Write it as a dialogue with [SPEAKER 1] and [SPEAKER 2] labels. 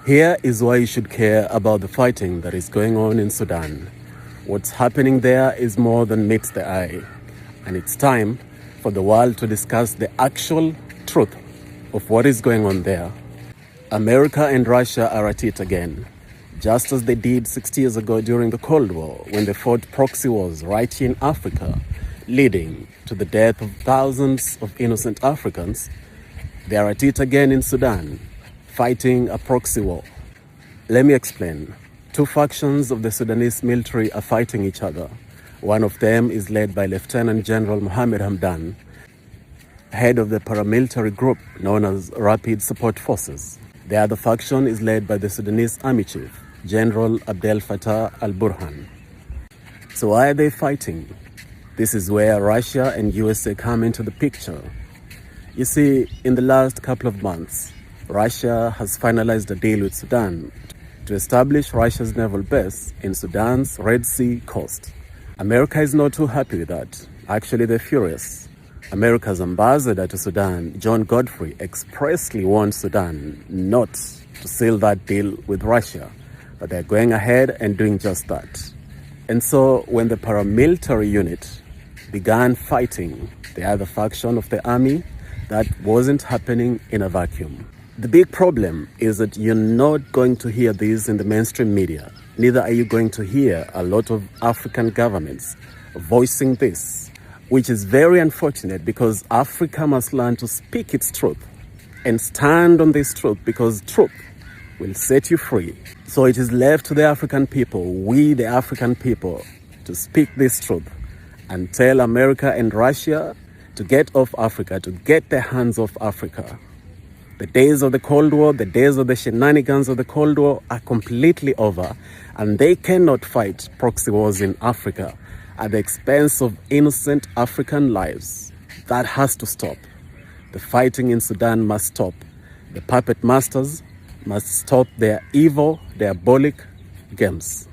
[SPEAKER 1] Here is why you should care about the fighting that is going on in Sudan. What's happening there is more than meets the eye, and it's time for the world to discuss the actual truth of what is going on there. America and Russia are at it again, just as they did 60 years ago during the Cold War, when they fought proxy wars right here in Africa, leading to the death of thousands of innocent Africans. They are at it again in Sudan, fighting a proxy war. Let me explain. Two factions of the Sudanese military are fighting each other. One of them is led by Lieutenant General Mohammed Hamdan, head of the paramilitary group known as Rapid Support Forces. The other faction is led by the Sudanese Army Chief, General Abdel Fattah al-Burhan. So why are they fighting? This is where Russia and USA come into the picture. You see, in the last couple of months, Russia has finalized a deal with Sudan to establish Russia's naval base in Sudan's Red Sea coast. America is not too happy with that. Actually, they're furious. America's ambassador to Sudan, John Godfrey, expressly warned Sudan not to seal that deal with Russia, but they're going ahead and doing just that. And so when the paramilitary unit began fighting the other faction of the army, that wasn't happening in a vacuum. The big problem is that you're not going to hear this in the mainstream media. Neither are you going to hear a lot of African governments voicing this, which is very unfortunate, because Africa must learn to speak its truth and stand on this truth, because truth will set you free. So it is left to the African people, we the African people, to speak this truth and tell America and Russia to get off Africa, to get their hands off Africa. The days of the Cold War, the days of the shenanigans of the Cold War are completely over, and they cannot fight proxy wars in Africa at the expense of innocent African lives. That has to stop. The fighting in Sudan must stop. The puppet masters must stop their evil, diabolic games.